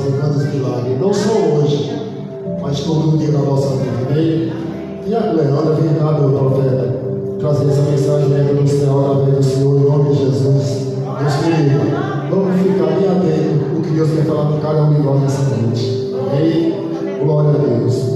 fazer grandes milagres, não só hoje, mas todo dia da nossa vida. Amém? E a Leandra, vem cá, meu profeta, trazer essa mensagem dentro do céu, através do Senhor, em nome de Jesus. Deus querido, vamos ficar bem atentos o que Deus quer falar com cada um de nós nessa noite. Amém? Glória a Deus.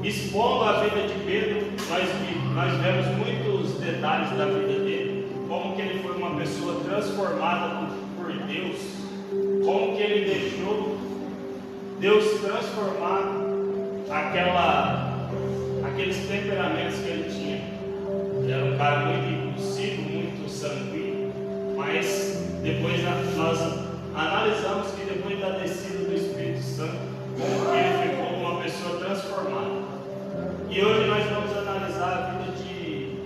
Expondo a vida de Pedro, nós vemos muitos detalhes da vida dele, como que ele foi uma pessoa transformada por Deus, como que ele deixou Deus transformar aqueles temperamentos que ele tinha. Ele era um cara muito impulsivo, muito sanguíneo, mas depois nós analisamos que depois da descida do Espírito Santo, ele ficou uma pessoa transformada. E hoje nós vamos analisar a vida de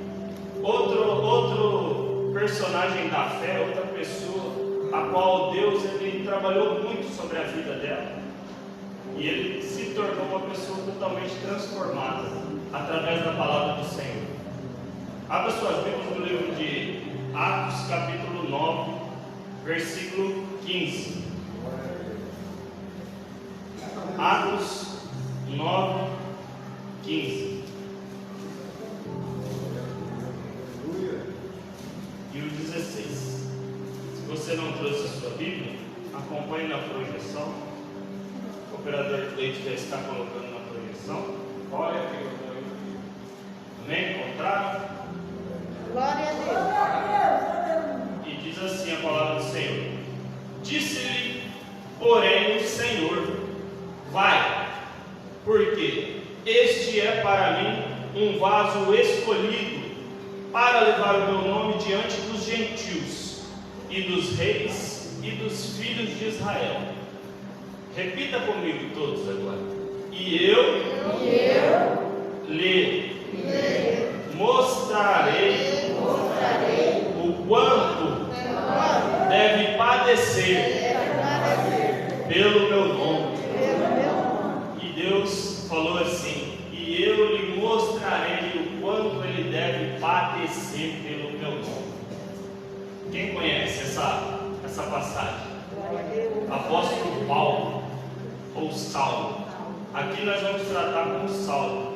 outro personagem da fé, outra pessoa, a qual Deus ele trabalhou muito sobre a vida dela. E ele se tornou uma pessoa totalmente transformada através da palavra do Senhor. Abra suas Bíblias no livro de Atos, capítulo 9, versículo 15. Atos 9, 15. E o 16. Se você não trouxe a sua Bíblia, acompanhe na projeção. O operador de leite já está colocando na projeção. Olha aqui. Amém? Encontraram? Glória a Deus. E diz assim a palavra do Senhor: Disse-lhe, porém, o Senhor: Vai, porque este é para mim um vaso escolhido para levar o meu nome diante dos gentios e dos reis e dos filhos de Israel. Repita comigo todos agora. E eu lhe mostrarei o quanto deve padecer pelo meu nome. E Deus falou assim: e eu lhe mostrarei o quanto ele deve padecer pelo meu nome. Quem conhece essa passagem? Apóstolo Paulo ou Saulo. Aqui nós vamos tratar com Saulo.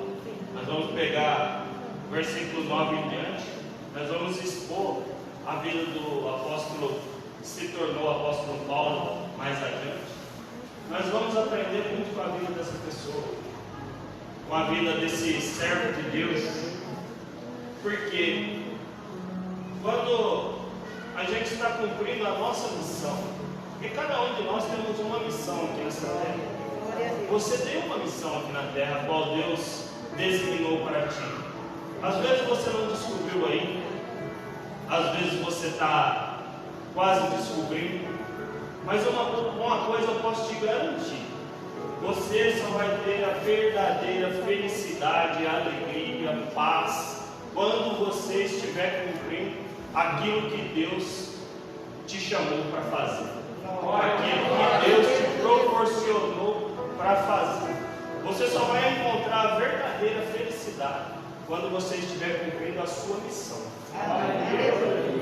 Nós vamos pegar versículo 9 em diante. Nós vamos expor a vida do apóstolo, que se tornou apóstolo Paulo mais adiante. Nós vamos aprender muito com a vida dessa pessoa, com a vida desse servo de Deus, porque quando a gente está cumprindo a nossa missão, e cada um de nós temos uma missão aqui nessa terra. Você tem uma missão aqui na terra, a qual Deus designou para ti. Às vezes você não descobriu ainda, às vezes você está quase descobrindo, mas uma coisa eu posso te garantir: você só vai ter a verdadeira felicidade, alegria, paz, quando você estiver cumprindo aquilo que Deus te chamou para fazer, aquilo que Deus te proporcionou para fazer. Você só vai encontrar a verdadeira felicidade quando você estiver cumprindo a sua missão.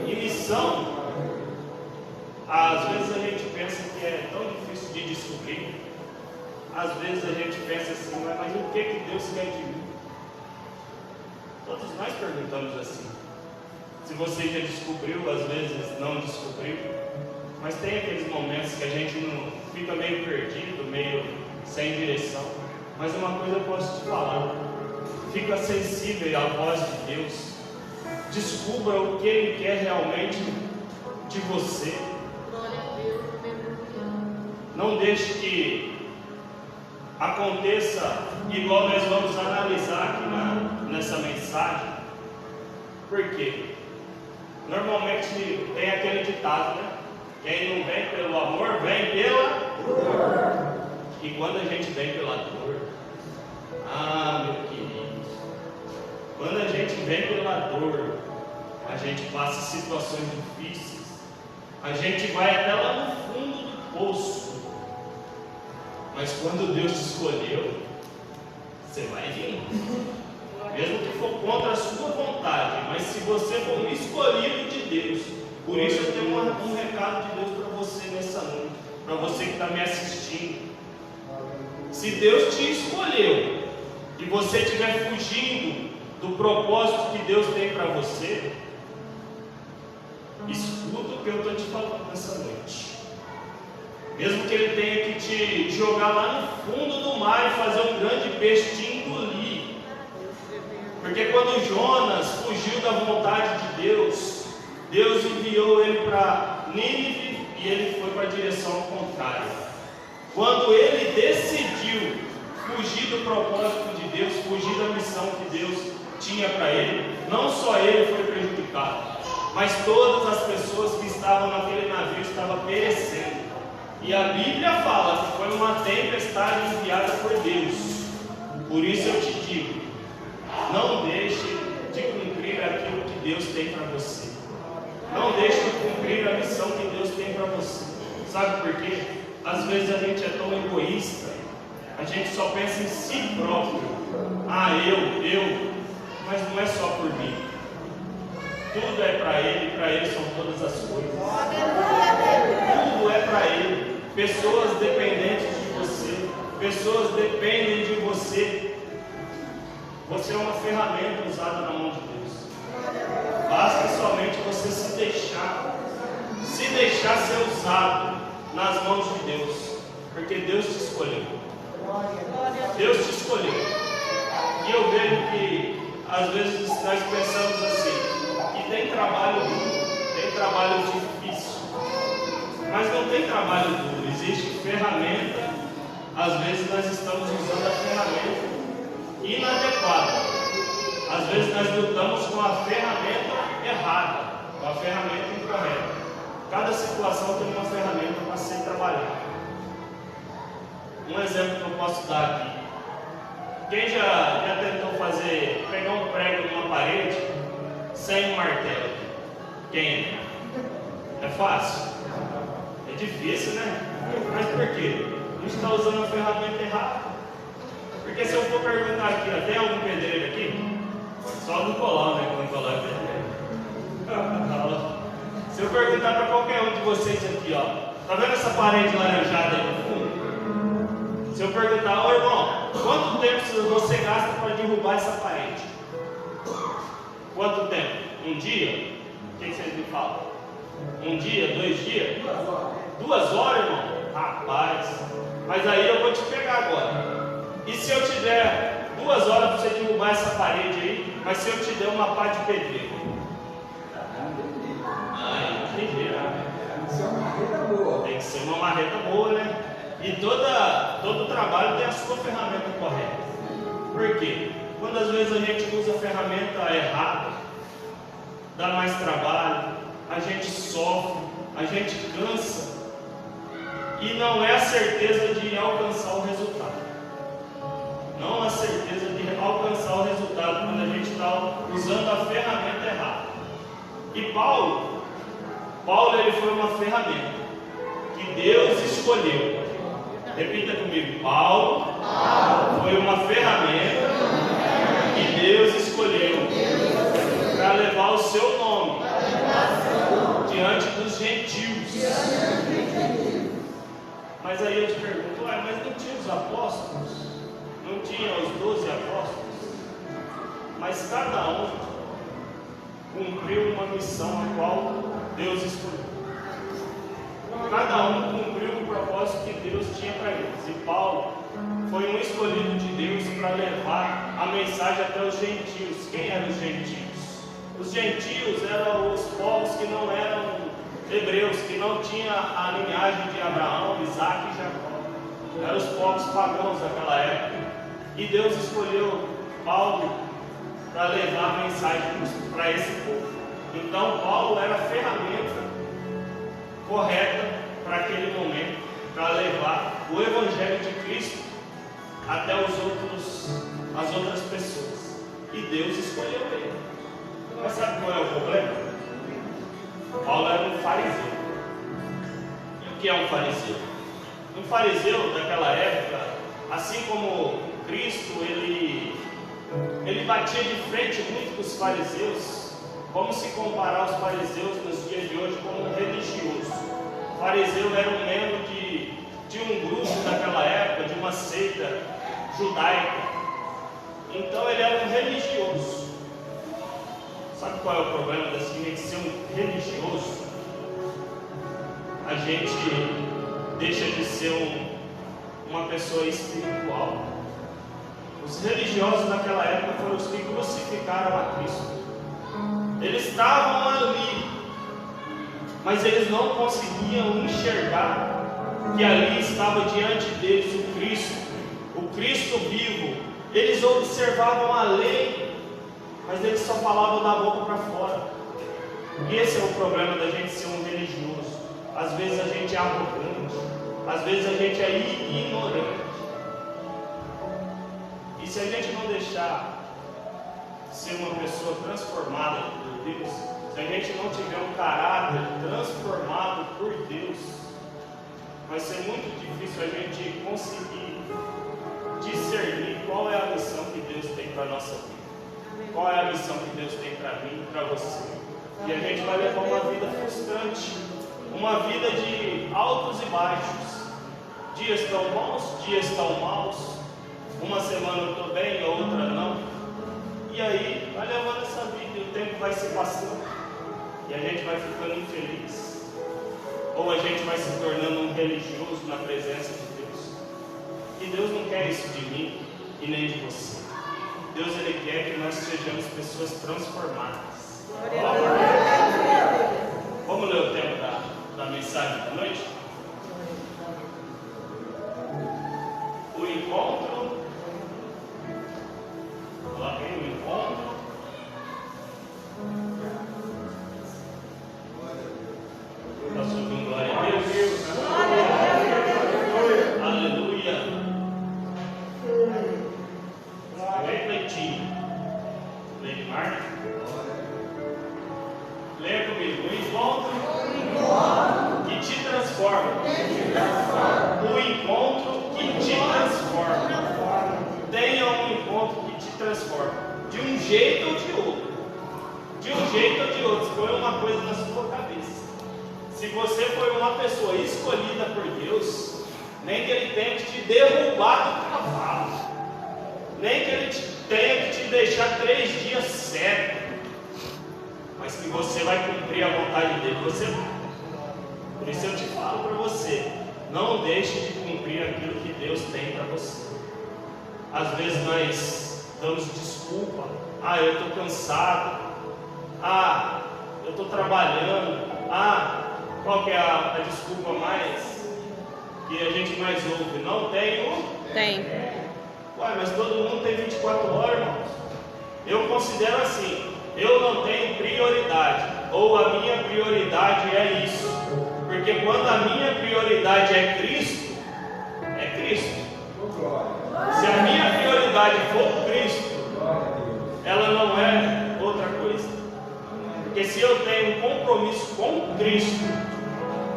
E missão, às vezes a gente pensa que é tão difícil de descobrir. Às vezes a gente pensa assim: mas o que Deus quer de mim? Todos nós perguntamos assim. Se você já descobriu, às vezes não descobriu, mas tem aqueles momentos que a gente não fica meio perdido, meio sem direção. Mas uma coisa eu posso te falar: fica sensível à voz de Deus, descubra o que Ele quer realmente de você. Não deixe que aconteça igual nós vamos analisar aqui nessa mensagem. Por quê? Normalmente tem aquele ditado, né? Quem não vem pelo amor, vem pela dor. E quando a gente vem pela dor, meu querido, quando a gente vem pela dor, a gente passa situações difíceis, a gente vai até lá no fundo do poço. Mas quando Deus te escolheu, você vai vir. Mesmo que for contra a sua vontade, mas se você for um escolhido de Deus. Por isso eu tenho um recado de Deus para você nessa noite, para você que está me assistindo. Se Deus te escolheu e você estiver fugindo do propósito que Deus tem para você, escuta o que eu estou te falando nessa noite. Mesmo que Ele tenha que te jogar lá no fundo do mar e fazer um grande peixe te engolir. Porque quando Jonas fugiu da vontade de Deus, Deus enviou ele para Nínive e ele foi para a direção contrária. Quando ele decidiu fugir do propósito de Deus, fugir da missão que Deus tinha para ele, não só ele foi prejudicado, mas todas as pessoas que estavam naquele navio estavam perecendo. E a Bíblia fala que foi uma tempestade enviada por Deus. Por isso eu te digo, não deixe de cumprir aquilo que Deus tem para você. Não deixe de cumprir a missão que Deus tem para você. Sabe por quê? Às vezes a gente é tão egoísta, a gente só pensa em si próprio. Eu, mas não é só por mim. Tudo é para Ele, para Ele são todas as coisas. Tudo é para Ele. Pessoas dependentes de você, pessoas dependem de você. Você é uma ferramenta usada na mão de Deus. Basta somente você se deixar ser usado nas mãos de Deus, porque Deus te escolheu. Deus te escolheu. E eu vejo que às vezes nós pensamos assim, que tem trabalho duro, tem trabalho difícil, mas não tem trabalho duro, existe ferramenta. Às vezes nós estamos usando a ferramenta inadequada. Às vezes nós lutamos com a ferramenta errada, com a ferramenta incorreta. Cada situação tem uma ferramenta para ser trabalhada. Um exemplo que eu posso dar aqui. Quem já tentou pegar um prego numa parede sem um martelo? Quem é? É fácil? É difícil, né? Mas por quê? A gente está usando a ferramenta errada. Porque se eu for perguntar aqui, ó, tem algum pedreiro aqui? Só no colar, né? Quando colar é pedreiro. Se eu perguntar para qualquer um de vocês aqui, ó, tá vendo essa parede laranjada aí no fundo? Se eu perguntar, ô irmão, quanto tempo você gasta para derrubar essa parede? Quanto tempo? Um dia? O que vocês me falam? Um dia? 2 dias? 2 horas, irmão? Rapaz, mas aí eu vou te pegar agora. E se eu te der 2 horas para você derrubar essa parede aí, mas se eu te der uma pá de pedreiro? Tem que ser uma marreta boa, né? E todo trabalho tem a sua ferramenta correta. Por quê? Quando às vezes a gente usa a ferramenta errada, dá mais trabalho, a gente sofre, a gente cansa, e não é a certeza de alcançar o resultado. Não há certeza de alcançar o resultado quando a gente está usando a ferramenta errada. E Paulo ele foi uma ferramenta que Deus escolheu. Repita comigo: Paulo foi uma ferramenta que Deus escolheu para levar o seu nome diante dos gentios. Mas aí eu te pergunto, mas não tinha os apóstolos? Não tinha os 12 apóstolos? Mas cada um cumpriu uma missão a qual Deus escolheu. Cada um cumpriu o propósito que Deus tinha para eles. E Paulo foi um escolhido de Deus para levar a mensagem até os gentios. Quem eram os gentios? Os gentios eram os povos que não eram hebreus, que não tinham a linhagem de Abraão, Isaac e Jacó. Eram os povos pagãos daquela época. E Deus escolheu Paulo para levar a mensagem para esse povo. Então Paulo era a ferramenta correta para aquele momento, para levar o Evangelho de Cristo até as outras pessoas. E Deus escolheu ele. Mas sabe qual é o problema? Paulo era um fariseu. E o que é um fariseu? Um fariseu daquela época, assim como Cristo, ele batia de frente muito com os fariseus. Vamos se comparar os fariseus nos dias de hoje como um religioso. O fariseu era um membro de um grupo daquela época, de uma seita judaica. Então ele era um religioso. Sabe qual é o problema da gente ser um religioso? A gente deixa de ser uma pessoa espiritual. Os religiosos naquela época foram os que crucificaram a Cristo. Eles estavam ali, mas eles não conseguiam enxergar que ali estava diante deles o Cristo vivo. Eles observavam a lei, mas eles só falavam da boca para fora. E esse é o problema da gente ser um religioso. Às vezes a gente é arrogante, às vezes a gente é ignorante. E se a gente não deixar ser uma pessoa transformada por Deus, se a gente não tiver um caráter transformado por Deus, vai ser muito difícil a gente conseguir discernir qual é a missão que Deus tem para a nossa vida. Qual é a missão que Deus tem para mim e para você. E a gente vai levar uma vida frustrante, uma vida de altos e baixos. Dias estão bons, dias estão maus. Uma semana eu estou bem, a outra não. E aí vai levando essa vida e o tempo vai se passando. E a gente vai ficando infeliz. Ou a gente vai se tornando um religioso na presença de Deus. E Deus não quer isso de mim e nem de você. Deus, Ele quer que nós sejamos pessoas transformadas. Vamos ler o tema da mensagem da noite? O encontro. Coloquem o encontro. Está subindo glória a Deus. Aleluia. Vem, Cleitinho. Cleimar. Leia comigo. O encontro que te transforma. O encontro que te transforma. Tenha um encontro que te transforma. De um jeito ou de outro. De um jeito ou de outro. Põe uma coisa na sua cabeça. Se você foi uma pessoa escolhida por Deus, nem que Ele tenha que te derrubar do cavalo, nem que Ele tenha que te deixar 3 dias cego, mas que você vai cumprir a vontade dEle. Por isso eu te falo para você, não deixe de cumprir aquilo que Deus tem para você. Às vezes nós damos desculpa. Eu estou cansado. Eu estou trabalhando. Qual que é a desculpa mais que a gente mais ouve? Não tenho? Tem. Mas todo mundo tem 24 horas, irmãos. Eu considero assim, eu não tenho prioridade, ou a minha prioridade é isso. Porque quando a minha prioridade é Cristo, é Cristo. Se a minha prioridade for Cristo, ela não é outra coisa. Porque se eu tenho um compromisso com Cristo,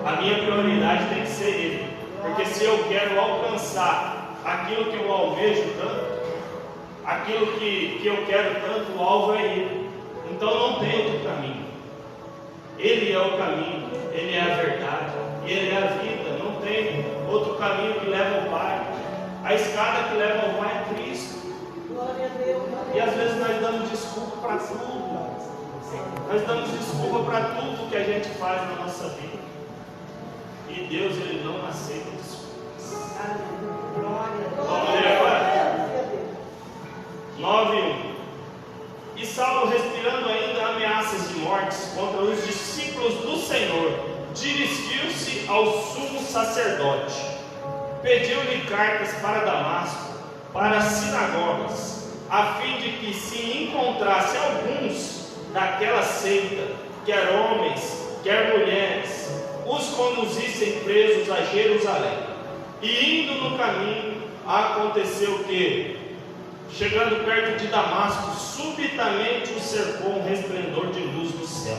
a minha prioridade tem que ser Ele. Porque se eu quero alcançar aquilo que eu almejo tanto, aquilo que eu quero tanto, o alvo é Ele. Então não tem outro caminho. Ele é o caminho, Ele é a verdade, Ele é a vida. Não tem outro caminho que leva ao Pai. A escada que leva ao Pai é Cristo. E às vezes nós damos desculpa para tudo. Nós damos desculpa para tudo que a gente faz na nossa vida. E Deus, Ele não aceita desculpas. Vamos ler agora? 9:1. E Saulo, respirando ainda ameaças de mortes contra os discípulos do Senhor, dirigiu-se ao sumo sacerdote. Pediu-lhe cartas para Damasco, para as sinagogas, a fim de que, se encontrasse alguns daquela seita, quer homens, quer mulheres, os conduzissem presos a Jerusalém. E indo no caminho, aconteceu que, chegando perto de Damasco, subitamente o cercou um resplendor de luz do céu.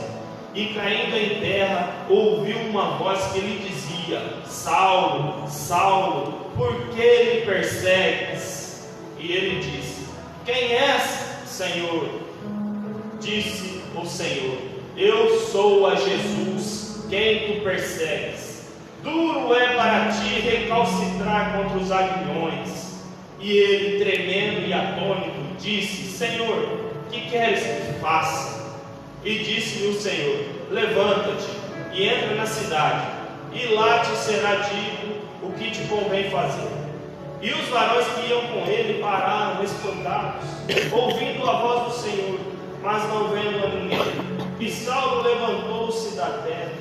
E caindo em terra, ouviu uma voz que lhe dizia: Saulo, Saulo, por que me persegues? E ele disse: Quem és, Senhor? Disse o Senhor: Eu sou a Jesus, quem tu persegues. Duro é para ti recalcitrar contra os aguilhões. E ele, tremendo e atônito, disse: Senhor, que queres que faça? E disse-lhe o Senhor: Levanta-te e entra na cidade, e lá te será dito o que te convém fazer. E os varões que iam com ele pararam espantados, ouvindo a voz do Senhor, mas não vendo a ninguém. E Saulo levantou-se da terra,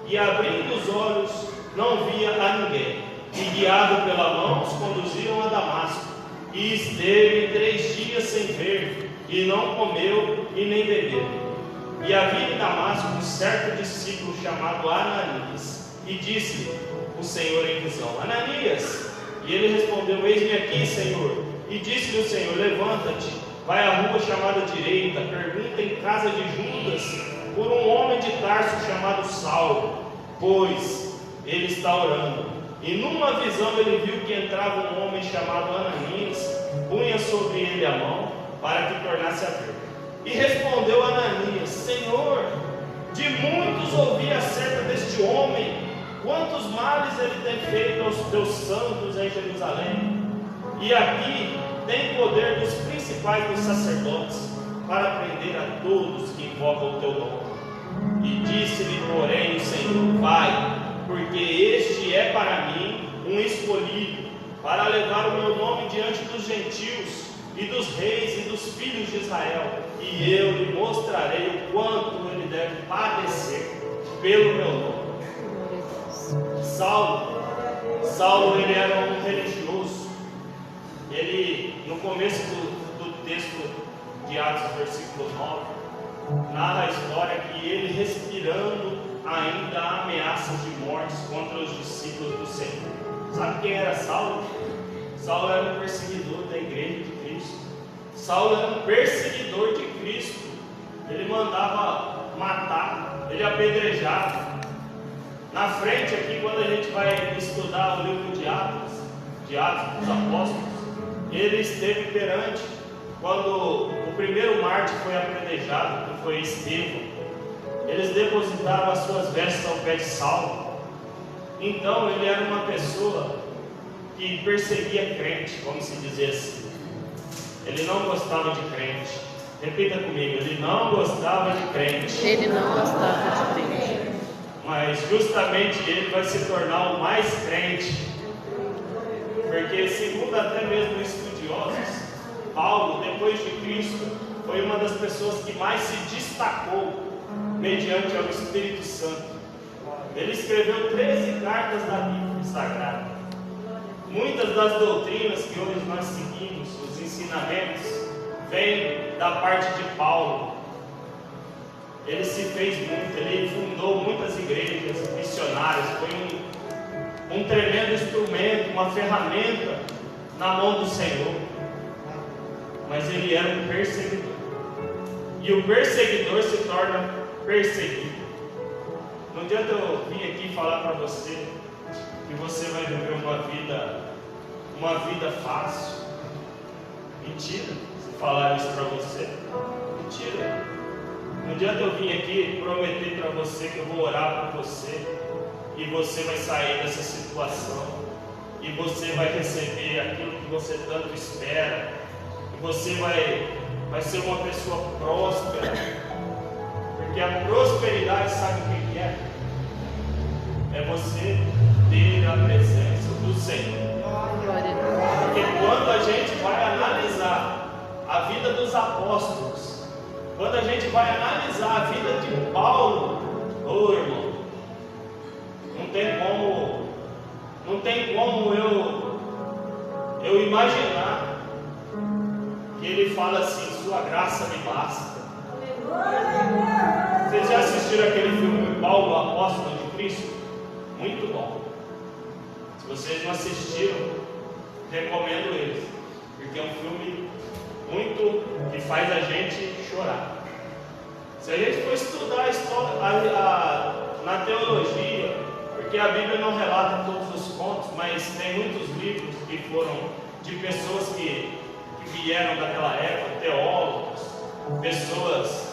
e abrindo os olhos, não via a ninguém. E guiado pela mão, os conduziram a Damasco. E esteve 3 dias sem ver, e não comeu e nem bebeu. E havia em Damasco um certo discípulo chamado Ananias, e disse-lhe o Senhor em visão: Ananias. E ele respondeu: Eis-me aqui, Senhor. E disse-lhe o Senhor: Levanta-te, vai à rua chamada direita, pergunta em casa de Judas por um homem de Tarso chamado Saulo, pois ele está orando. E numa visão ele viu que entrava um homem chamado Ananias, punha sobre ele a mão, para que tornasse a ver. E respondeu Ananias: Senhor, de muitos ouvi acerca deste homem, quantos males ele tem feito aos teus santos em Jerusalém. E aqui tem poder dos principais dos sacerdotes, para prender a todos que invocam o teu nome. E disse-lhe, porém, o Senhor: Vai, porque este é para mim um escolhido, para levar o meu nome diante dos gentios, e dos reis e dos filhos de Israel, e eu lhe mostrarei o quanto ele deve padecer pelo meu nome. Saulo, ele era um religioso. Ele, no começo do texto de Atos, versículo 9, narra a história que ele, respirando ainda ameaças de mortes contra os discípulos do Senhor. Sabe quem era Saulo? Saulo era um perseguidor da igreja de Cristo. Saulo era um perseguidor de Cristo. Ele mandava matar, ele apedrejava. Na frente aqui, quando a gente vai estudar o livro de Atos dos Apóstolos, ele esteve perante, quando o primeiro mártir foi apedrejado, que foi Estevão. Eles depositaram as suas vestes ao pé de Saulo. Então ele era uma pessoa que perseguia crente, vamos se dizer assim. Ele não gostava de crente. Repita comigo: ele não gostava de crente. Ele não gostava de crente. Mas justamente ele vai se tornar o mais crente. Porque, segundo até mesmo estudiosos, Paulo, depois de Cristo, foi uma das pessoas que mais se destacou mediante ao Espírito Santo. Ele escreveu 13 cartas da Bíblia Sagrada. Muitas das doutrinas que hoje nós seguimos, os ensinamentos, vêm da parte de Paulo. Ele se fez muito, ele fundou muitas igrejas missionárias, foi um tremendo instrumento, uma ferramenta na mão do Senhor. Mas ele era um perseguidor. E o perseguidor se torna perseguido. Não adianta eu vir aqui falar para você que você vai viver uma vida fácil. Mentira. Se falar isso para você, mentira. Não adianta eu vir aqui prometer para você que eu vou orar por você e você vai sair dessa situação e você vai receber aquilo que você tanto espera e você vai ser uma pessoa próspera. Porque a prosperidade, sabe o que é? É você ter a presença do Senhor. Glória a Deus. Porque quando a gente vai analisar a vida dos apóstolos, quando a gente vai analisar a vida de Paulo, ô irmão, não tem como eu imaginar que ele fala assim: sua graça me basta. Vocês já assistiram aquele filme Paulo, Apóstolo de Cristo? Muito bom. Se vocês não assistiram, recomendo eles, porque é um filme muito que faz a gente chorar. Se a gente for estudar a história na teologia, porque a Bíblia não relata todos os contos, mas tem muitos livros que foram de pessoas que vieram daquela época, teólogos, pessoas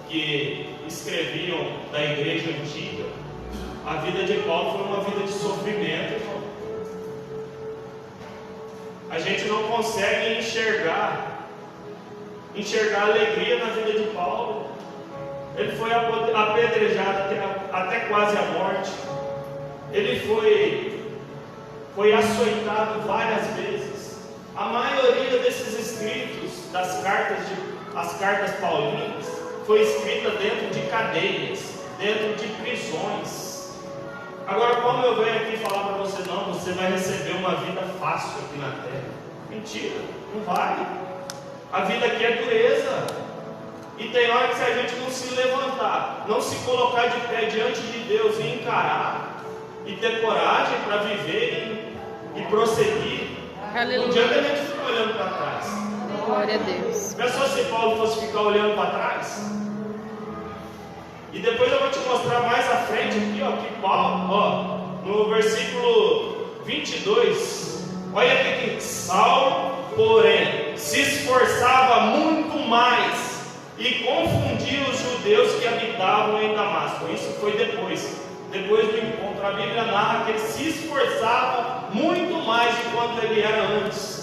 que escreviam da igreja antiga. A vida de Paulo foi uma vida de sofrimento, irmão. A gente não consegue enxergar a alegria na vida de Paulo. Ele foi apedrejado até quase a morte. Ele foi açoitado várias vezes. A maioria desses escritos das as cartas paulinas, foi escrita dentro de cadeias, dentro de prisões. Agora, como eu venho aqui falar para você, não, você vai receber uma vida fácil aqui na terra. Mentira, não vai. A vida aqui é dureza. E tem hora que, se a gente não se levantar, não se colocar de pé diante de Deus e encarar, e ter coragem para viver e prosseguir, não adianta a gente ficar olhando para trás. Glória a Deus. Pensou se Paulo fosse ficar olhando para trás? E depois eu vou te mostrar mais à frente aqui, ó, que Paulo, no versículo 22, olha aqui que Saulo, porém, se esforçava muito mais e confundia os judeus que habitavam em Damasco. Isso foi depois do encontro. A Bíblia narra que ele se esforçava muito mais de quando ele era antes.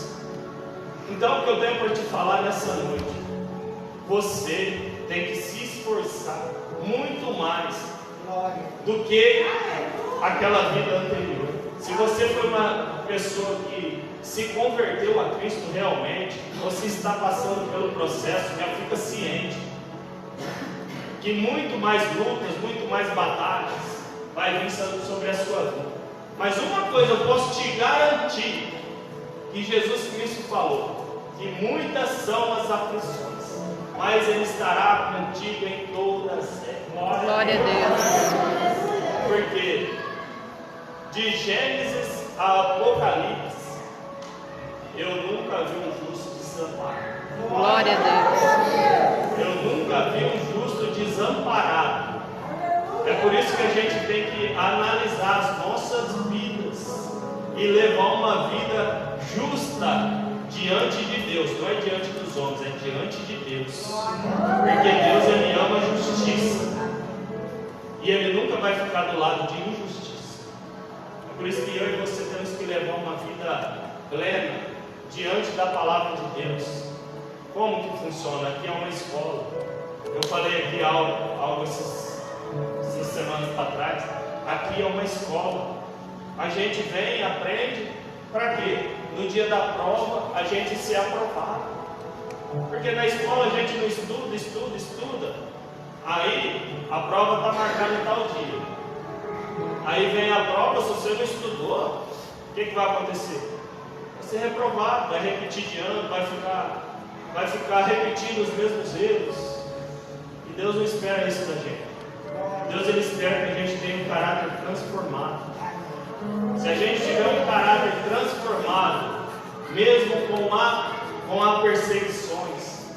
Então, o que eu tenho para te falar nessa noite, você tem que se esforçar muito mais do que aquela vida anterior. Se você foi uma pessoa que se converteu a Cristo realmente, ou se está passando pelo processo, já fica ciente que muito mais lutas, muito mais batalhas vai vir sobre a sua vida. Mas uma coisa eu posso te garantir, que Jesus Cristo falou, que muitas são as aflições, mas Ele estará contigo em todas elas. Glória a Deus. Porque de Gênesis a Apocalipse, eu nunca vi um justo desamparado. Glória a Deus. Eu nunca vi um justo desamparado. É por isso que a gente tem que analisar as nossas vidas e levar uma vida justa diante de Deus. Não é diante dos homens, é diante de Deus. Porque Deus, Ele ama a justiça. E Ele nunca vai ficar do lado de injustiça. É por isso que eu e você temos que levar uma vida plena diante da palavra de Deus. Como que funciona? Aqui é uma escola. Eu falei aqui algo essas semanas para trás. Aqui é uma escola. A gente vem, aprende, para quê? No dia da prova, a gente ser aprovado. Porque na escola a gente não estuda. Aí a prova está marcada em tal dia. Aí vem a prova, se você não estudou, o que vai acontecer? Vai ser reprovado, vai repetir de ano, vai ficar repetindo os mesmos erros. E Deus não espera isso da gente. Deus, Ele espera que a gente tenha um caráter transformado. Se a gente tiver um caráter transformado, mesmo com as perseguições,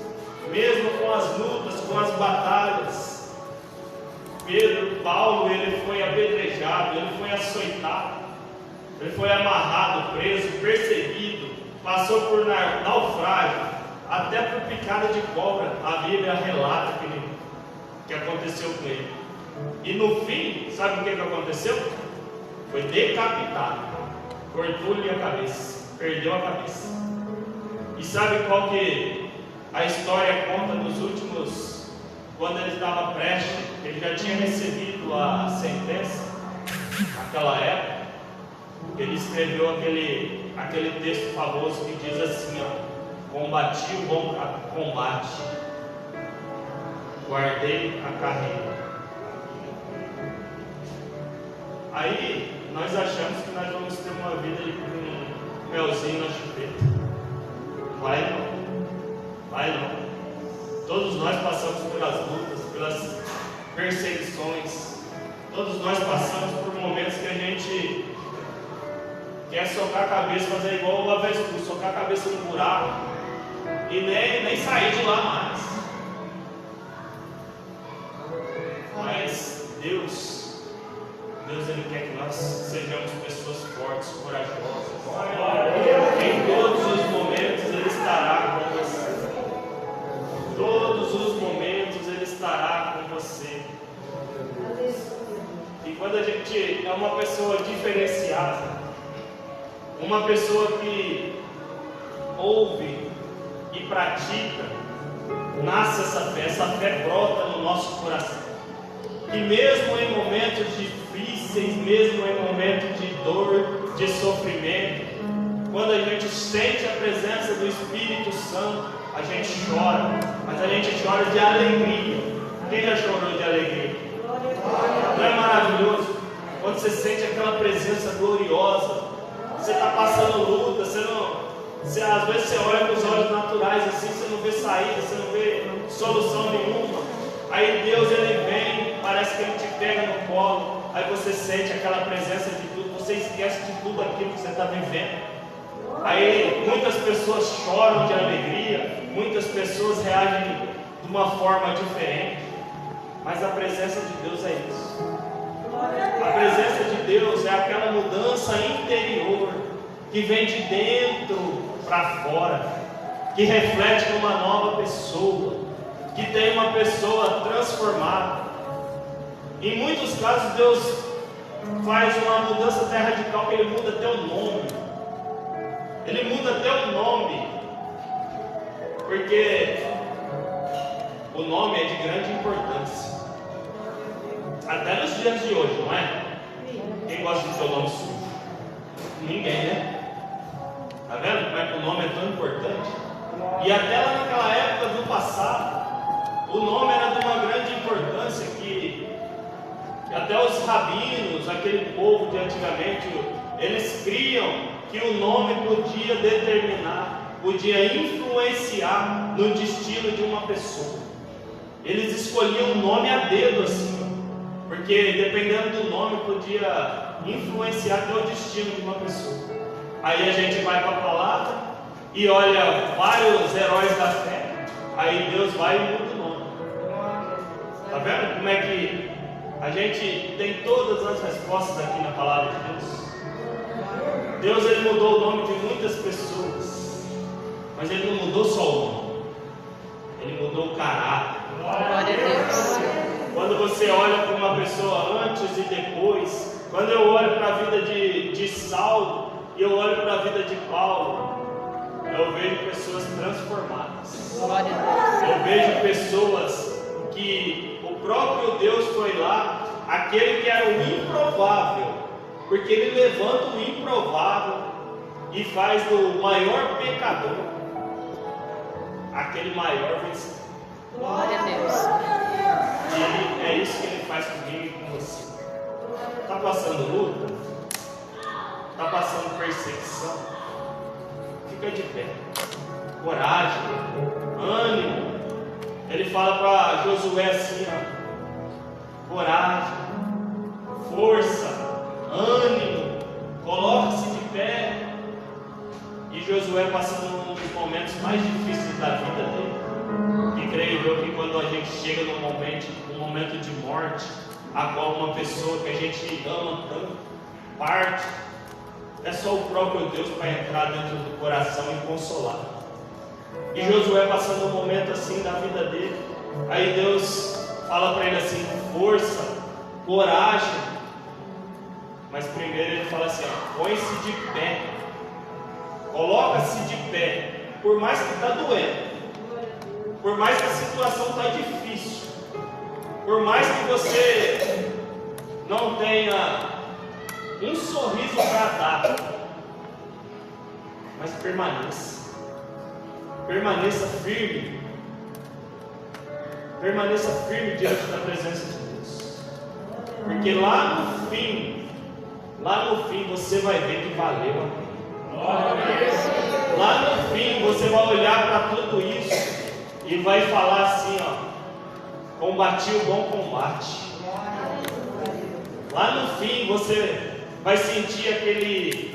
mesmo com as lutas, com as batalhas, Paulo, ele foi apedrejado, ele foi açoitado, ele foi amarrado, preso, perseguido, passou por naufrágio, até por picada de cobra. A Bíblia relata que aconteceu com ele. E no fim, sabe o que aconteceu? Foi decapitado, cortou-lhe a cabeça, perdeu a cabeça. E sabe qual que a história conta quando ele estava prestes, ele já tinha recebido a sentença, naquela época, ele escreveu aquele texto famoso que diz assim, ó: combati o bom combate, guardei a carreira. Aí nós achamos que nós vamos ter uma vida com um melzinho na chupeta. Vai não. Todos nós passamos pelas lutas, pelas perseguições. Todos nós passamos por momentos que a gente quer socar a cabeça, fazer igual o avestruz, socar a cabeça no buraco e nem sair de lá mais. Mas Deus ele quer que nós sejamos pessoas fortes, corajosas. Em todos os momentos Ele estará com você. Todos os momentos Ele estará com você. E quando a gente é uma pessoa diferenciada, uma pessoa que ouve e pratica, nasce essa fé brota no nosso coração. Que mesmo em momentos difíceis, mesmo em momentos de dor, de sofrimento, quando a gente sente a presença do Espírito Santo, a gente chora, mas a gente chora de alegria. Quem já chorou de alegria? Não é maravilhoso? Quando você sente aquela presença gloriosa, você está passando luta, às vezes você olha com os olhos naturais assim, você não vê saída, você não vê solução nenhuma. Aí Deus ele vem, parece que Ele te pega no colo, aí você sente aquela presença de tudo, você esquece de tudo aquilo que você está vivendo. Aí muitas pessoas choram de alegria, muitas pessoas reagem de uma forma diferente, mas a presença de Deus é isso. A presença de Deus é aquela mudança interior que vem de dentro para fora, que reflete numa nova pessoa, que tem uma pessoa transformada. Em muitos casos Deus faz uma mudança até radical, que Ele muda até o nome. Ele muda até o nome, porque o nome é de grande importância. Até nos dias de hoje, não é? Quem gosta de seu nome sujo? Ninguém, né? Tá vendo como é que o nome é tão importante? E até lá naquela época do passado, o nome era de uma grande importância, que até os rabinos, aquele povo de antigamente, eles criam que o nome podia determinar, podia influenciar no destino de uma pessoa. Eles escolhiam o nome a dedo assim, porque dependendo do nome podia influenciar até o destino de uma pessoa. Aí a gente vai para a palavra e olha vários heróis da fé, aí Deus vai e muda o nome. Está vendo como é que a gente tem todas as respostas aqui na palavra de Deus? Deus ele mudou o nome de muitas pessoas, mas Ele não mudou só o nome, Ele mudou o caráter. Glória a Deus. Quando você olha para uma pessoa antes e depois, quando eu olho para a vida de Saulo e eu olho para a vida de Paulo, eu vejo pessoas transformadas. Glória a Deus. Eu vejo pessoas que o próprio Deus foi lá, aquele que era o improvável, porque Ele levanta o improvável e faz do maior pecador aquele maior vencedor. Glória a Deus. E é isso que Ele faz comigo e com você. Está passando luta? Está passando perseguição? Fica de pé. Coragem, ânimo. Ele fala para Josué assim, ó: coragem, força, ânimo, coloque-se de pé. E Josué passando um dos momentos mais difíceis da vida dele. E creio eu que quando a gente chega num momento de morte, a qual uma pessoa que a gente ama tanto parte, é só o próprio Deus para entrar dentro do coração e consolar. E Josué passando um momento assim da vida dele, aí Deus fala para ele assim: força, coragem. Mas primeiro ele fala assim: põe-se de pé, coloca-se de pé, por mais que está doendo, por mais que a situação está difícil, Por mais que você não tenha um sorriso para dar, mas permaneça. Permaneça firme. Permaneça firme diante da presença de Deus. Porque lá no fim você vai ver que valeu a pena. Lá no fim você vai olhar para tudo isso e vai falar assim, ó: combati o bom combate. Lá no fim você vai sentir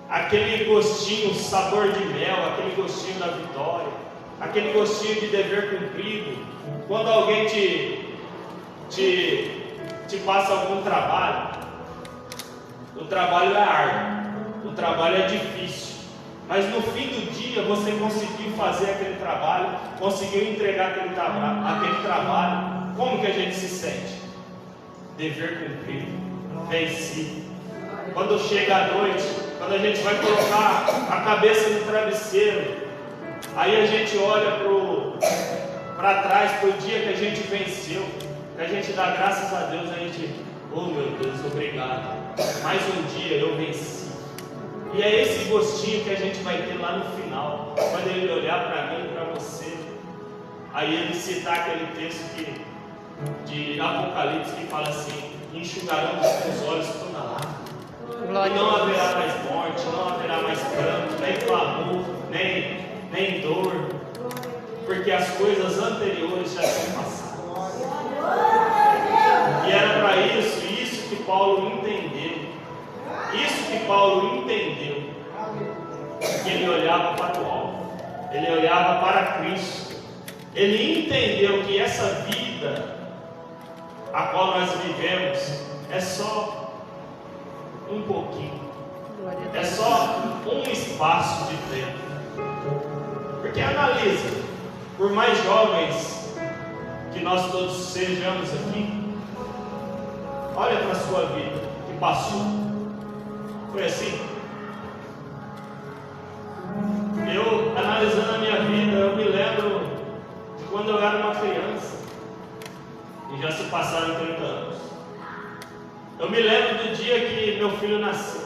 aquele gostinho, sabor de mel, aquele gostinho da vitória, aquele gostinho de dever cumprido. Quando alguém te passa algum trabalho, o trabalho é árduo, o trabalho é difícil, mas no fim do dia você conseguiu fazer aquele trabalho, conseguiu entregar aquele trabalho. Como que a gente se sente? Dever cumprido, vencido. Quando chega a noite, quando a gente vai colocar a cabeça no travesseiro, aí a gente olha para trás, para o dia que a gente venceu, que a gente dá graças a Deus, a gente, oh meu Deus, obrigado, mais um dia eu venci. E é esse gostinho que a gente vai ter lá no final, quando ele olhar para mim e para você. Aí ele citar aquele texto de Apocalipse que fala assim: enxugarão dos teus olhos toda lágrima. E não haverá mais morte, não haverá mais pranto, nem clamor, nem dor, porque as coisas anteriores já são passadas. E era para isso que Paulo entendeu. Isso que Paulo entendeu. Que ele olhava para o alto, ele olhava para Cristo. Ele entendeu que essa vida a qual nós vivemos é só um pouquinho, é só um espaço de tempo. Porque analisa, por mais jovens que nós todos sejamos aqui, olha para a sua vida que passou. Foi assim? Eu, analisando a minha vida, eu me lembro de quando eu era uma criança, e já se passaram 30 anos. Eu me lembro do dia que meu filho nasceu,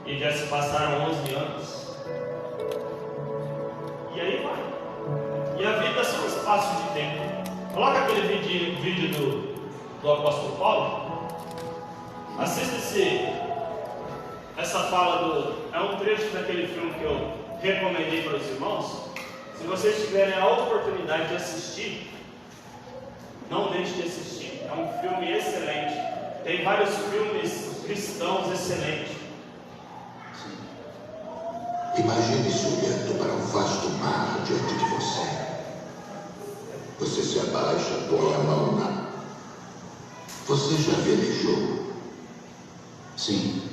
e já se passaram 11 anos. E aí vai. E a vida é só um espaço de tempo. Coloca aquele vídeo do apóstolo Paulo. Assista essa fala é um trecho daquele filme que eu recomendei para os irmãos. Se vocês tiverem a oportunidade de assistir, não deixe de assistir. É um filme excelente. Tem vários filmes cristãos excelentes. Imagine-se olhando para um vasto mar diante de você. Você se abaixa, põe a mão na... Você já velejou? Sim.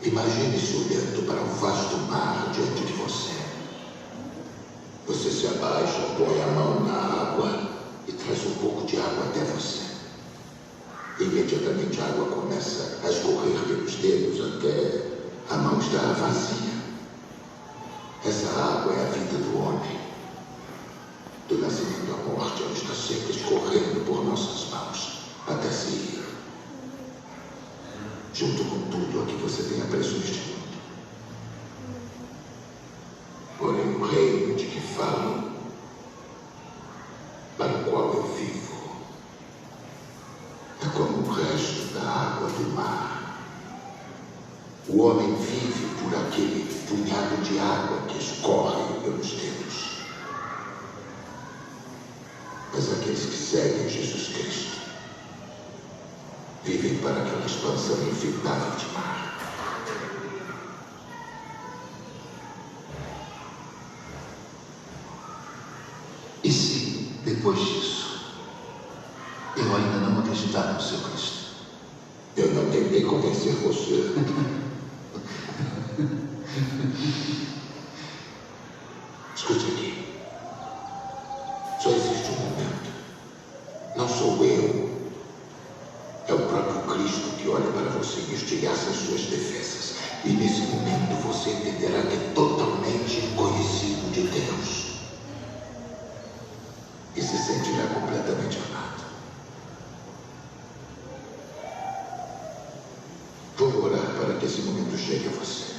Imagine-se olhando para um vasto mar diante de você. Você se abaixa, põe a mão na água e traz um pouco de água até você. Imediatamente a água começa a escorrer pelos dedos até a mão estar vazia. Essa água é a vida do homem. Do nascimento à morte, ela está sempre escorrendo por nossas mãos até se ir. Junto com tudo a que você tem apreço neste mundo. Porém, o reino de que falo, para o qual eu vivo, é como o resto da água do mar. O homem vive por aquele punhado de água que escorre pelos dedos. Mas aqueles que seguem Jesus Cristo vivem para aquela expansão infindável de mar. E se, depois disso, eu ainda não acreditar no seu Cristo? Eu não tentei convencer você. Escute aqui. Só existe um momento. Não sou eu. É o próprio Cristo que olha para você e estilhaça as suas defesas. E nesse momento você entenderá que é totalmente conhecido de Deus. E se sentirá completamente amado. Vou orar para que esse momento chegue a você.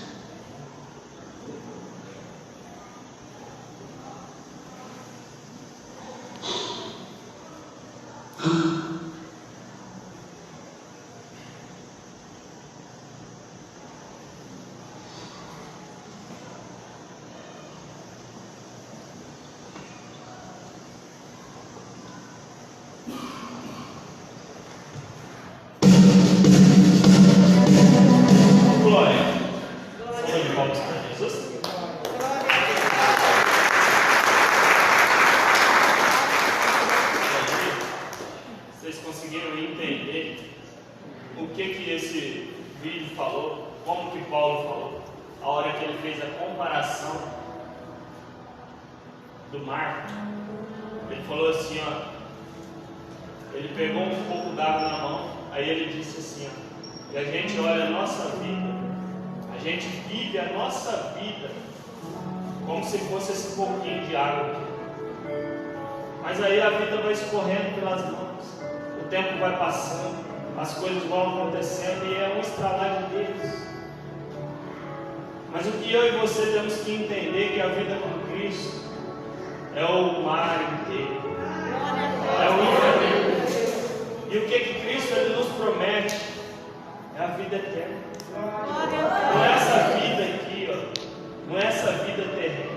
Glória. Salve de palmas para Jesus. Vocês conseguiram entender o que esse vídeo falou? Como que Paulo falou? A hora que ele fez a comparação do mar, ele falou assim, ó. Ele pegou um pouco d'água na mão, aí ele disse assim, ó. E a gente olha a nossa vida, a gente vive a nossa vida como se fosse esse pouquinho de água aqui. Mas aí a vida vai escorrendo pelas mãos, o tempo vai passando, as coisas vão acontecendo e é um estralar de Deus. Mas o que eu e você temos que entender é que a vida com Cristo é o mar inteiro, é o inteiro. E o que Cristo ele nos promete? É a vida eterna. Não é essa vida aqui, ó. Não é essa vida terrena.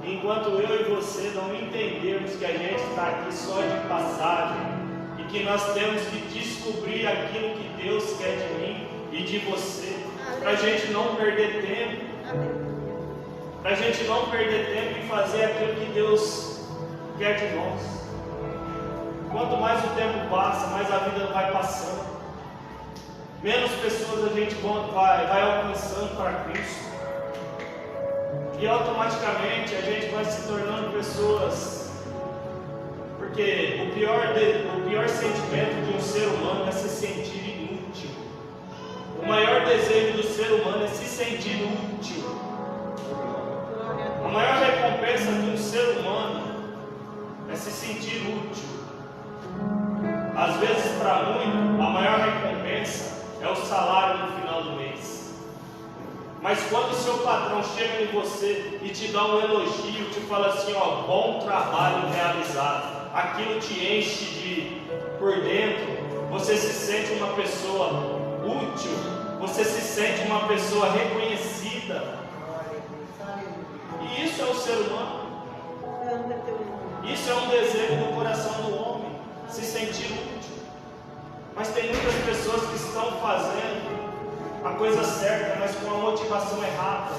Enquanto eu e você não entendermos que a gente está aqui só de passagem e que nós temos que descobrir aquilo que Deus quer de mim e de você, para a gente não perder tempo, para a gente não perder tempo em fazer aquilo que Deus quer de nós. Quanto mais o tempo passa, mais a vida vai passando. Menos pessoas a gente vai alcançando para Cristo. E automaticamente a gente vai se tornando pessoas. Porque o pior sentimento de um ser humano é se sentir inútil. O maior desejo do ser humano é se sentir útil. A maior recompensa de um ser humano é se sentir útil. Às vezes, para muito, a maior recompensa é o salário no final do mês. Mas quando o seu patrão chega em você e te dá um elogio, te fala assim, ó, bom trabalho realizado, aquilo te enche por dentro, você se sente uma pessoa útil, você se sente uma pessoa reconhecida. E isso é o ser humano. Isso é um desejo do coração do homem, se sentir útil. Mas tem muitas pessoas que estão fazendo a coisa certa, mas com a motivação errada.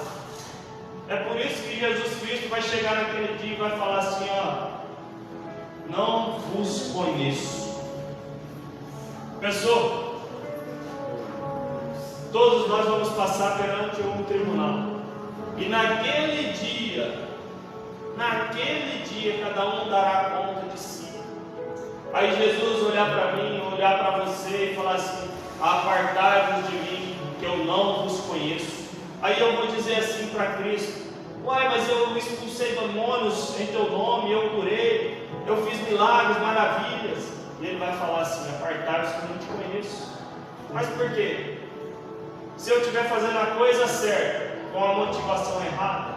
É por isso que Jesus Cristo vai chegar naquele dia e vai falar assim, ó, não vos conheço. Pensou? Todos nós vamos passar perante um tribunal. E naquele dia, cada um dará conta de si. Aí Jesus olhar para mim, olhar para você e falar assim, apartai-vos de mim, que eu não vos conheço. Aí eu vou dizer assim para Cristo, uai, mas eu expulsei demônios em teu nome, eu curei, eu fiz milagres, maravilhas. E ele vai falar assim, apartai-vos que eu não te conheço. Mas por quê? Se eu estiver fazendo a coisa certa, com a motivação errada,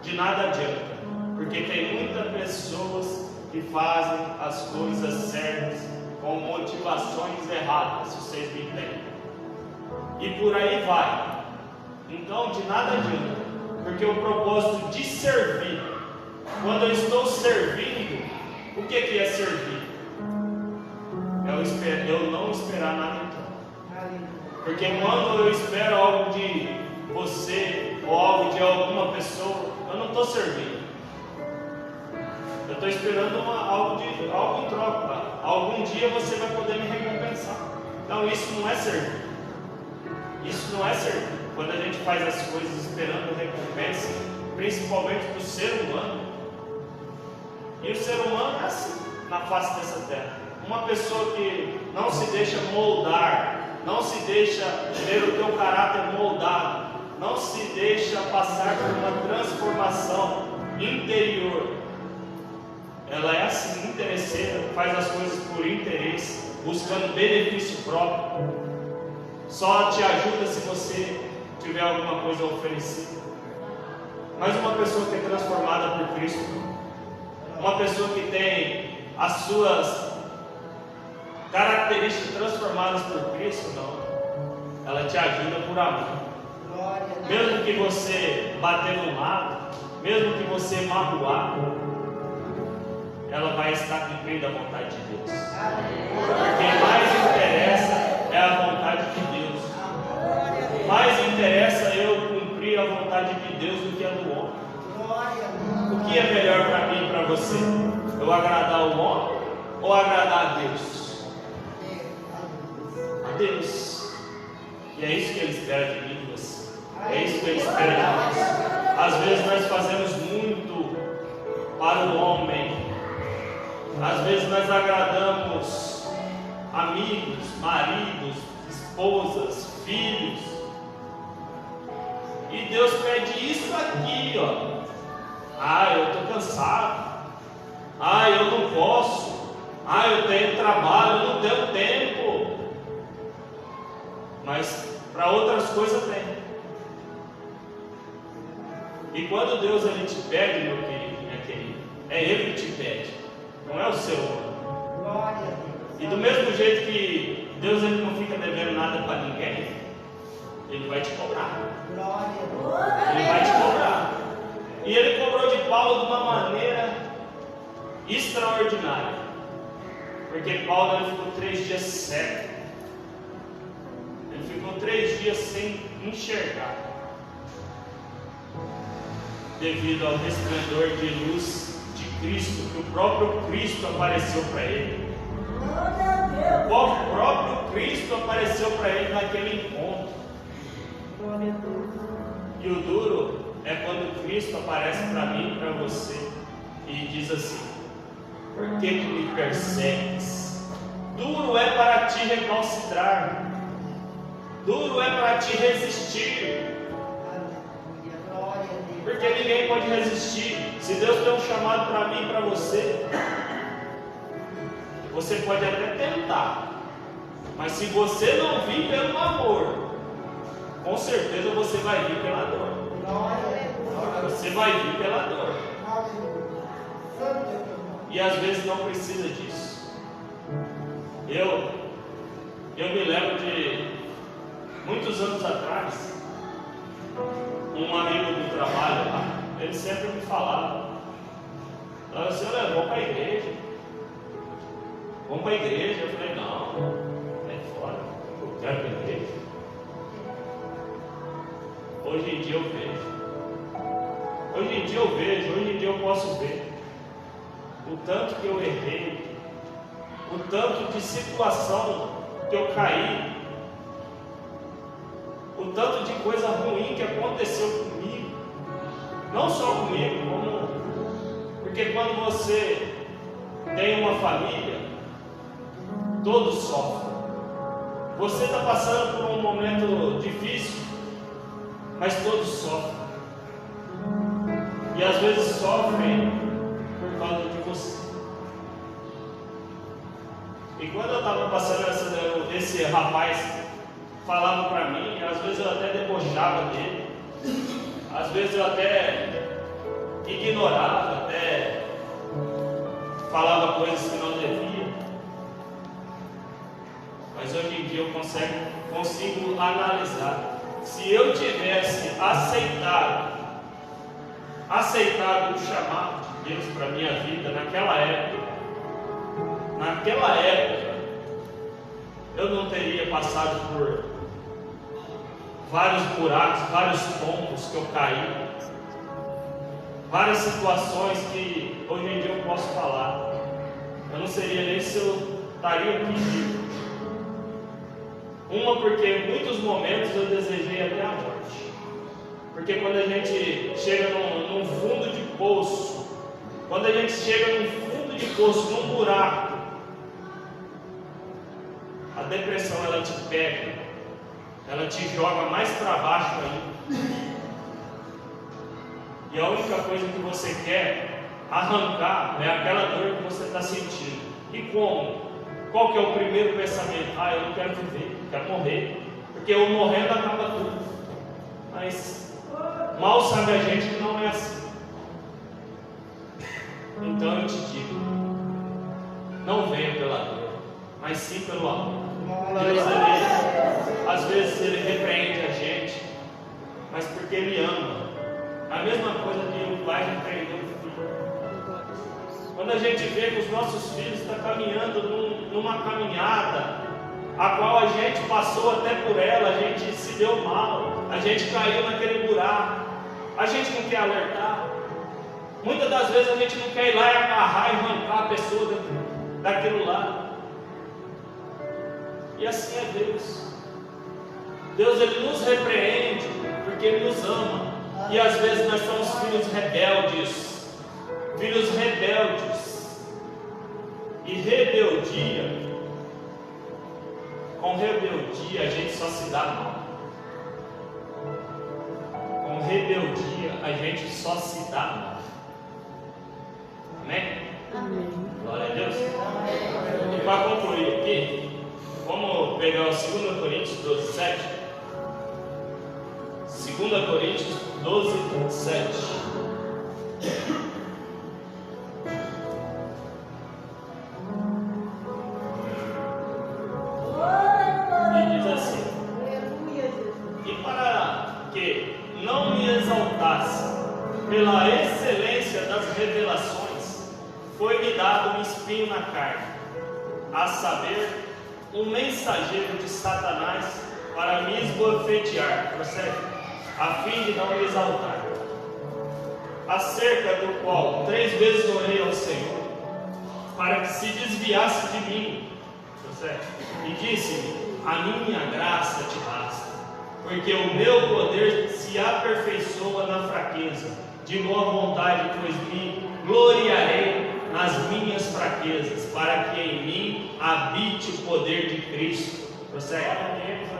de nada adianta. Porque tem muitas pessoas que fazem as coisas certas com motivações erradas, se vocês me entendem. E por aí vai. Então, de nada adianta, porque o propósito de servir, quando eu estou servindo, o que é servir? Eu não esperar nada em troca. Porque quando eu espero algo de você ou algo de alguma pessoa, eu não estou servindo. Eu estou esperando algo em troca. Algum dia você vai poder me recompensar. Então isso não é servir. Isso não é servir. Quando a gente faz as coisas esperando recompensa, principalmente do ser humano. E o ser humano é assim, na face dessa terra. Uma pessoa que não se deixa moldar, não se deixa ver o teu caráter moldado, não se deixa passar por uma transformação interior, ela é assim, interesseira, faz as coisas por interesse, buscando benefício próprio. Só te ajuda se você tiver alguma coisa a oferecer. Mas uma pessoa que é transformada por Cristo, uma pessoa que tem as suas características transformadas por Cristo, não. Ela te ajuda por amor. Mesmo que você bater no mato, mesmo que você magoar, ela vai estar cumprindo a vontade de Deus. O que mais interessa é a vontade de Deus. Mais interessa eu cumprir a vontade de Deus do que a do homem. O que é melhor para mim e para você? Eu agradar o homem ou agradar a Deus? A Deus. E é isso que Ele espera de mim e de você. É isso que Ele espera de nós. Às vezes nós fazemos muito para o homem. Às vezes nós agradamos amigos, maridos, esposas, filhos. E Deus pede isso aqui, ó. Ah, eu estou cansado. Ah, eu não posso. Ah, eu tenho trabalho, eu não tenho tempo. Mas para outras coisas tem. E quando Deus Ele te pede, meu querido, minha querida, é Ele que te pede, não é o seu homem. E do mesmo jeito que Deus Ele não fica devendo nada para ninguém, Ele vai te cobrar. Ele vai te cobrar. E Ele cobrou de Paulo de uma maneira extraordinária. Porque Paulo ele ficou 3 dias cego. Ele ficou 3 dias sem enxergar, devido ao resplendor de luz de Cristo, que o próprio Cristo apareceu para ele. O próprio Cristo apareceu para ele naquele encontro. E o duro é quando Cristo aparece para mim e para você e diz assim: por que tu me persegues? Duro é para te recalcitrar, duro é para te resistir. Porque ninguém pode resistir. Se Deus tem um chamado para mim e para você, você pode até tentar, mas se você não vir pelo amor, com certeza você vai vir pela dor. Você vai vir pela dor. E às vezes não precisa disso. Eu me lembro de muitos anos atrás, um amigo do trabalho lá, ele sempre me falava: "Senhor, vamos para a igreja. Vamos para a igreja." Eu falei: "Não, é fora, eu quero para a igreja." Hoje em dia eu vejo, eu posso ver o tanto que eu errei, o tanto de situação que eu caí, o tanto de coisa ruim que aconteceu comigo, não só comigo, porque quando você tem uma família, todos sofrem. Você está passando por um momento difícil, mas todos sofrem. E às vezes sofrem por causa de você. E quando eu estava passando esse rapaz falava para mim, às vezes eu até debochava dele, às vezes eu até ignorava, até falava coisas que não devia. Mas hoje em dia eu consigo analisar. Se eu tivesse aceitado o chamado de Deus para a minha vida naquela época, eu não teria passado por vários buracos, vários tombos que eu caí, várias situações que hoje em dia eu posso falar. Eu não seria nem se eu estaria aqui vivo. Uma, porque em muitos momentos eu desejei até a morte. Porque quando a gente chega num fundo de poço, num buraco, a depressão ela te pega, ela te joga mais para baixo ainda. E a única coisa que você quer Arrancar é aquela dor que você está sentindo. E como? Qual que é o primeiro pensamento? Eu não quero viver, quero morrer. Porque eu morrendo acaba tudo. Mas mal sabe a gente que não é assim. Então eu te digo, não venha pela dor, mas sim pelo amor. Deus, às vezes Ele repreende a gente, mas porque Ele ama. A mesma coisa que o pai repreendeu o filho. Quando a gente vê que os nossos filhos estão caminhando numa caminhada, a qual a gente passou até por ela, a gente se deu mal, a gente caiu naquele buraco, a gente não quer alertar. Muitas das vezes a gente não quer ir lá e agarrar e arrancar a pessoa daquilo lá. E assim é Deus. Deus, Ele nos repreende porque Ele nos ama. E às vezes nós somos filhos rebeldes. Filhos rebeldes. E rebeldia, com rebeldia a gente só se dá mal. Com rebeldia a gente só se dá mal. Amém? Amém. Glória a Deus. E para concluir aqui, vamos pegar o 2 Coríntios 12, 7. 2 Coríntios 12, 7. E diz assim: e para que não me exaltasse pela excelência das revelações, foi-me dado um espinho na carne, a saber, um mensageiro de Satanás para me esbofetear, a fim de não me exaltar. Acerca do qual 3 vezes orei ao Senhor, para que se desviasse de mim, e disse-me: a minha graça te basta, porque o meu poder se aperfeiçoa na fraqueza. De boa vontade, pois me gloriarei nas minhas fraquezas, para que em mim habite o poder de Cristo.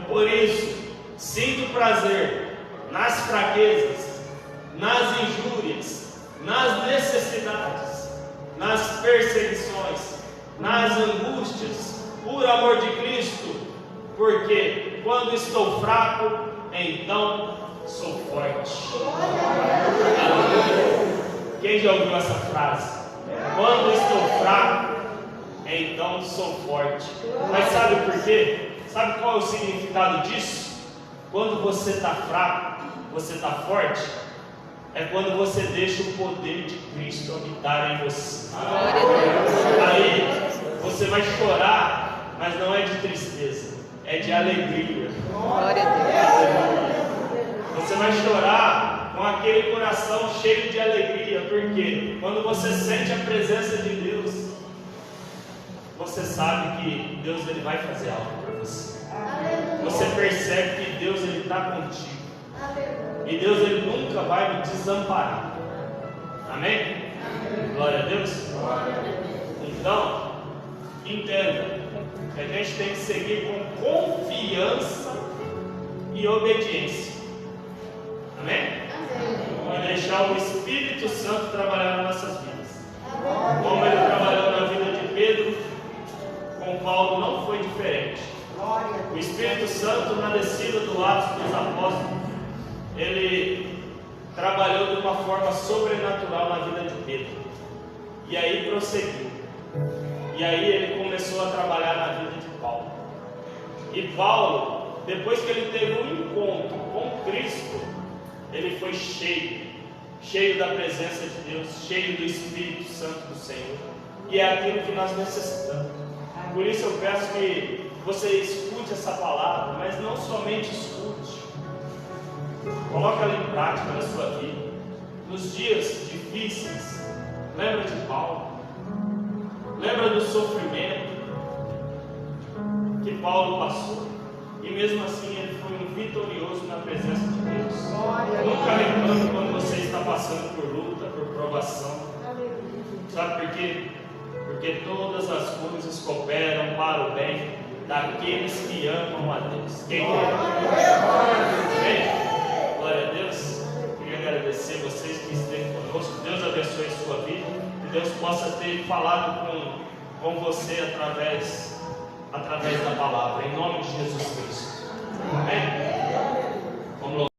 Por isso, sinto prazer nas fraquezas, nas injúrias, nas necessidades, nas perseguições, nas angústias, por amor de Cristo, porque quando estou fraco, então sou forte. Quem já ouviu essa frase? Quando estou fraco, então sou forte. Mas sabe por quê? Sabe qual é o significado disso? Quando você está fraco, você está forte, é quando você deixa o poder de Cristo habitar em você. Aí você vai chorar, mas não é de tristeza, é de alegria. Glória a Deus. Você vai chorar com aquele coração cheio de alegria, porque quando você sente a presença de Deus, você sabe que Deus ele vai fazer algo para você. Você percebe que Deus ele está contigo. E Deus ele nunca vai me desamparar. Amém? Glória a Deus. Então, entenda que a gente tem que seguir com confiança e obediência. Amém? E deixar o Espírito Santo trabalhar nas nossas vidas. Como ele trabalhou na vida de Pedro, com Paulo não foi diferente. O Espírito Santo, na descida do Atos dos Apóstolos, ele trabalhou de uma forma sobrenatural na vida de Pedro. E aí prosseguiu. E aí ele começou a trabalhar na vida de Paulo. E Paulo, depois que ele teve um encontro com Cristo, ele foi cheio da presença de Deus, cheio do Espírito Santo do Senhor. E é aquilo que nós necessitamos. Por isso eu peço que você escute essa palavra, mas não somente escute. Coloque ela em prática na sua vida. Nos dias difíceis, lembra de Paulo. Lembra do sofrimento que Paulo passou. E mesmo assim ele foi um vitorioso na presença de Deus. Nunca reclame quando você está passando por luta, por provação. Sabe por quê? Porque todas as coisas cooperam para o bem daqueles que amam a Deus. Quem quer? Amém? Glória a Deus. Queria agradecer. agradecer vocês que esteve conosco. Deus abençoe a sua vida. Que Deus possa ter falado com você através da palavra. Em nome de Jesus Cristo.